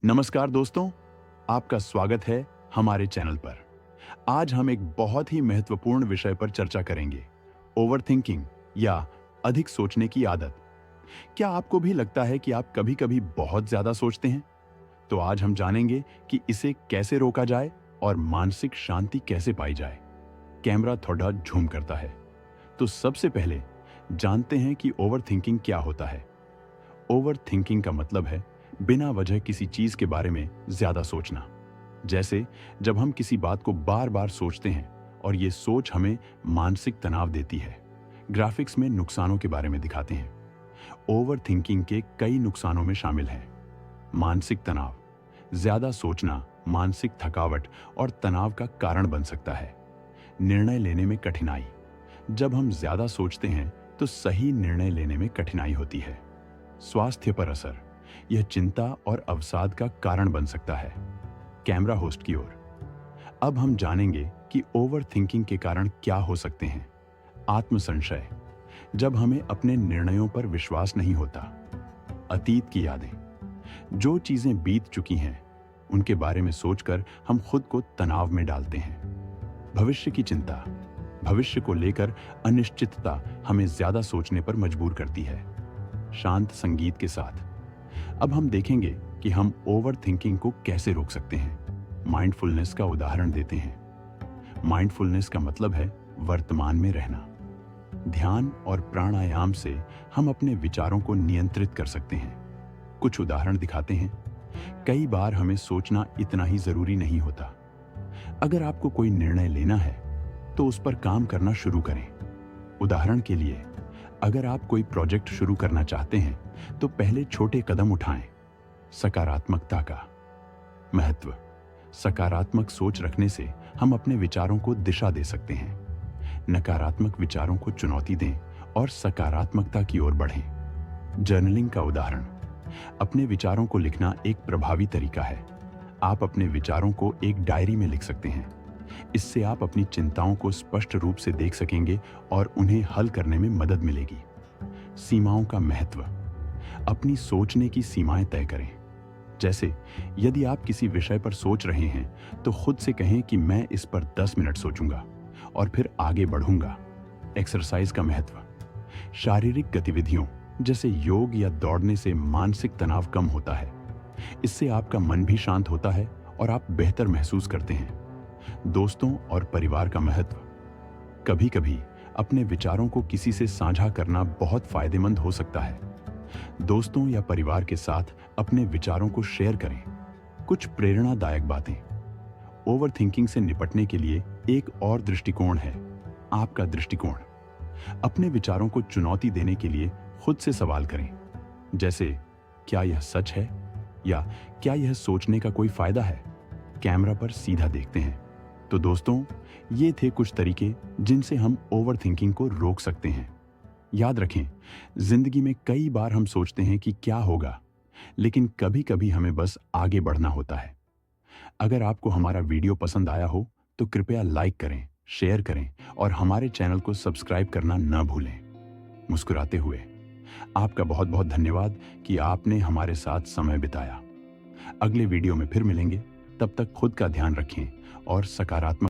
नमस्कार दोस्तों, आपका स्वागत है हमारे चैनल पर। आज हम एक बहुत ही महत्वपूर्ण विषय पर चर्चा करेंगे, ओवरथिंकिंग या अधिक सोचने की आदत। क्या आपको भी लगता है कि आप कभी-कभी बहुत ज्यादा सोचते हैं? तो आज हम जानेंगे कि इसे कैसे रोका जाए और मानसिक शांति कैसे पाई जाए। कैमरा थोड़ा झूम करता है। तो सबसे पहले जानते हैं कि ओवरथिंकिंग क्या होता है। ओवरथिंकिंग का मतलब है बिना वजह किसी चीज के बारे में ज्यादा सोचना। जैसे जब हम किसी बात को बार बार सोचते हैं और ये सोच हमें मानसिक तनाव देती है। ग्राफिक्स में नुकसानों के बारे में दिखाते हैं। ओवरथिंकिंग के कई नुकसानों में शामिल हैं मानसिक तनाव। ज्यादा सोचना मानसिक थकावट और तनाव का कारण बन सकता है। निर्णय लेने में कठिनाई। जब हम ज्यादा सोचते हैं तो सही निर्णय लेने में कठिनाई होती है। स्वास्थ्य पर असर। यह चिंता और अवसाद का कारण बन सकता है। कैमरा होस्ट की ओर। अब हम जानेंगे कि ओवरथिंकिंग के कारण क्या हो सकते हैं। आत्मसंशय। जब हमें अपने निर्णयों पर विश्वास नहीं होता। अतीत की यादें। जो चीजें बीत चुकी हैं उनके बारे में सोचकर हम खुद को तनाव में डालते हैं। भविष्य की चिंता। भविष्य को लेकर अनिश्चितता हमें ज्यादा सोचने पर मजबूर करती है। शांत संगीत के साथ। अब हम देखेंगे कि हम ओवरथिंकिंग को कैसे रोक सकते हैं। माइंडफुलनेस का उदाहरण देते हैं। माइंडफुलनेस का मतलब है वर्तमान में रहना। ध्यान और प्राणायाम से हम अपने विचारों को नियंत्रित कर सकते हैं। कुछ उदाहरण दिखाते हैं। कई बार हमें सोचना इतना ही जरूरी नहीं होता। अगर आपको कोई निर्णय लेना है तो उस पर काम करना शुरू करें। उदाहरण के लिए, अगर आप कोई प्रोजेक्ट शुरू करना चाहते हैं तो पहले छोटे कदम उठाएं। सकारात्मकता का महत्व। सकारात्मक सोच रखने से हम अपने विचारों को दिशा दे सकते हैं। नकारात्मक विचारों को चुनौती दें और सकारात्मकता की ओर बढ़ें। जर्नलिंग का उदाहरण। अपने विचारों को लिखना एक प्रभावी तरीका है। आप अपने विचारों को एक डायरी में लिख सकते हैं। इससे आप अपनी चिंताओं को स्पष्ट रूप से देख सकेंगे और उन्हें हल करने में मदद मिलेगी। सीमाओं का महत्व। अपनी सोचने की सीमाएं तय करें। जैसे यदि आप किसी विषय पर सोच रहे हैं तो खुद से कहें कि मैं इस पर 10 मिनट सोचूंगा और फिर आगे बढ़ूंगा। एक्सरसाइज का महत्व। शारीरिक गतिविधियों जैसे योग या दौड़ने से मानसिक तनाव कम होता है। इससे आपका मन भी शांत होता है और आप बेहतर महसूस करते हैं। दोस्तों और परिवार का महत्व। कभी कभी अपने विचारों को किसी से साझा करना बहुत फायदेमंद हो सकता है। दोस्तों या परिवार के साथ अपने विचारों को शेयर करें। कुछ प्रेरणादायक बातें। ओवरथिंकिंग से निपटने के लिए एक और दृष्टिकोण है, आपका दृष्टिकोण। अपने विचारों को चुनौती देने के लिए खुद से सवाल करें। जैसे, क्या यह सच है या क्या यह सोचने का कोई फायदा है? कैमरा पर सीधा देखते हैं। तो दोस्तों, ये थे कुछ तरीके जिनसे हम ओवरथिंकिंग को रोक सकते हैं। याद रखें, जिंदगी में कई बार हम सोचते हैं कि क्या होगा, लेकिन कभी कभी हमें बस आगे बढ़ना होता है। अगर आपको हमारा वीडियो पसंद आया हो तो कृपया लाइक करें, शेयर करें और हमारे चैनल को सब्सक्राइब करना न भूलें। मुस्कुराते हुए, आपका बहुत बहुत धन्यवाद कि आपने हमारे साथ समय बिताया। अगले वीडियो में फिर मिलेंगे। तब तक खुद का ध्यान रखें और सकारात्मक